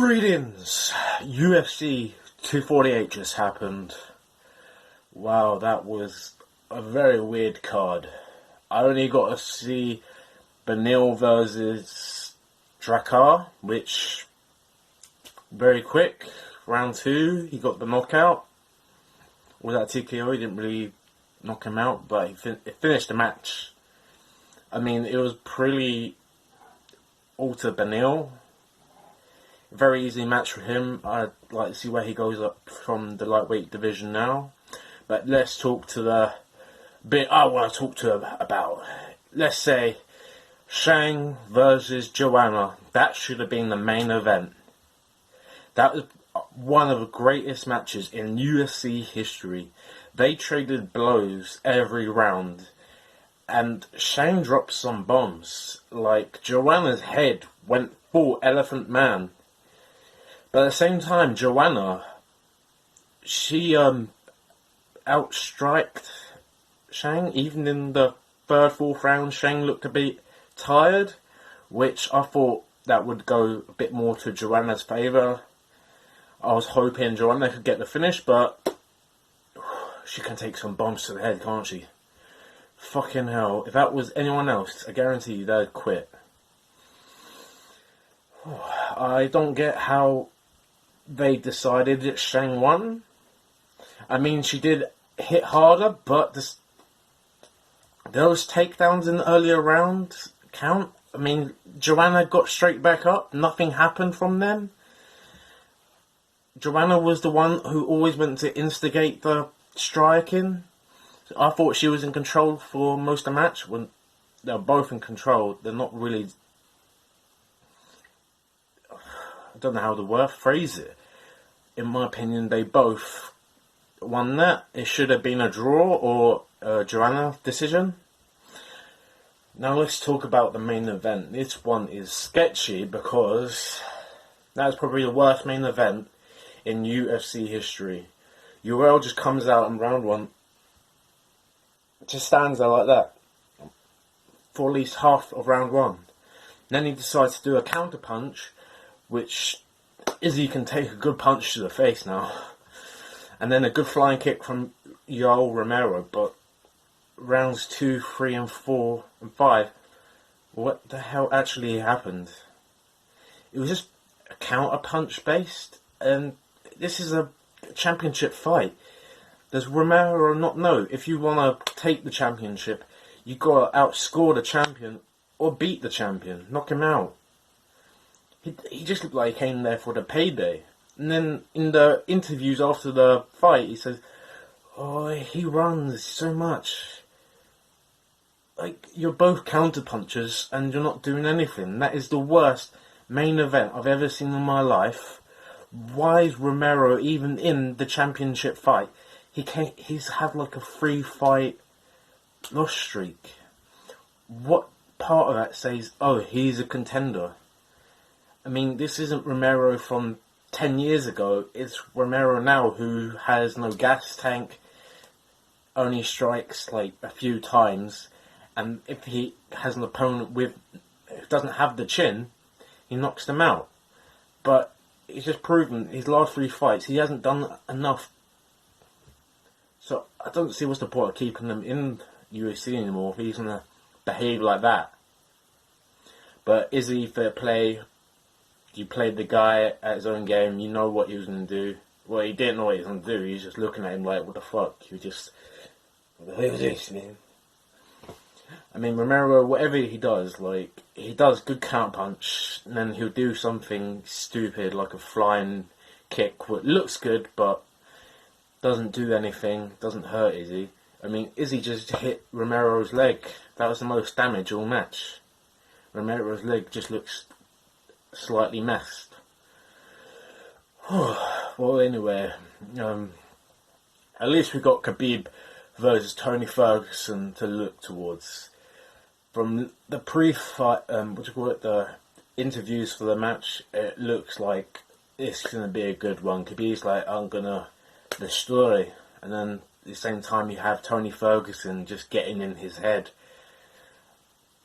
Greetings! UFC 248 just happened. Wow, that was a very weird card. I only got to see Benil versus Drakkar, which very quick. Round 2, he got the knockout. Was that TKO? He didn't really knock him out, but he finished the match. I mean, it was pretty all to Benil. Very easy match for him. I'd like to see where he goes up from the lightweight division now. But let's talk to the bit I want to talk to about. Let's say Zhang versus Jonna. That should have been the main event. That was one of the greatest matches in UFC history. They traded blows every round. And Zhang dropped some bombs. Like, Joanna's head went full Elephant Man. But at the same time, Jonna, she outstriked Zhang. Even in the third, fourth round, Zhang looked a bit tired, which I thought that would go a bit more to Joanna's favour. I was hoping Jonna could get the finish, but she can take some bombs to the head, can't she? Fucking hell. If that was anyone else, I guarantee you they'd quit. I don't get how they decided that Zhang won. I mean, she did hit harder, but those takedowns in the earlier rounds count. I mean, Joanna got straight back up. Nothing happened from them. Joanna was the one who always went to instigate the striking. I thought she was in control for most of the match. When they're both in control, they're not really... I don't know how to phrase it. In my opinion, they both won that. It should have been a draw or a Joanna decision. Now let's talk about the main event. This one is sketchy because that's probably the worst main event in UFC history. Romero just comes out in round 1, just stands there like that for at least half of round 1. Then he decides to do a counter punch, which Izzy can take a good punch to the face now, and then a good flying kick from Romero. But rounds 2, 3, and 4, and 5, what the hell actually happened? It was just a counter punch based, and this is a championship fight. Does Romero not know if you want to take the championship, you got to outscore the champion or beat the champion, knock him out? He just looked like he came there for the payday. And then in the interviews after the fight, he says, "Oh, he runs so much." Like, you're both counter punchers and you're not doing anything. That is the worst main event I've ever seen in my life. Why is Romero even in the championship fight? He's had like a 3-fight loss streak. What part of that says, oh, he's a contender? I mean, this isn't Romero from 10 years ago. It's Romero now who has no gas tank, only strikes like a few times, and if he has an opponent who doesn't have the chin, he knocks them out. But he's just proven his last 3 fights he hasn't done enough. So I don't see what's the point of keeping him in UFC anymore if he's going to behave like that. But Izzy, fair play. You played the guy at his own game. You know what he was going to do. Well, he didn't know what he was going to do. He was just looking at him like, what the fuck? He was just, what the hell is this, man? I mean, Romero, whatever he does, like, he does good counter punch, and then he'll do something stupid like a flying kick, which looks good, but doesn't do anything, doesn't hurt Izzy. I mean, Izzy just hit Romero's leg. That was the most damage all match. Romero's leg just looks slightly messed. Well, anyway, at least we got Khabib versus Tony Ferguson to look towards. From the pre-fight, the interviews for the match, it looks like it's going to be a good one. Khabib's like, I'm going to destroy. And then at the same time you have Tony Ferguson just getting in his head.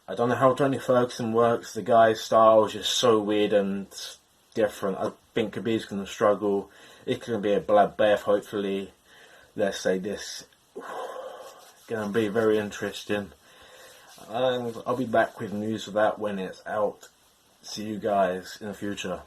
I don't know how Tony Ferguson works. The guy's style is just so weird and different. I think Khabib's going to struggle. It's going to be a bloodbath, hopefully. Let's say this. Going to be very interesting. And I'll be back with news of that when it's out. See you guys in the future.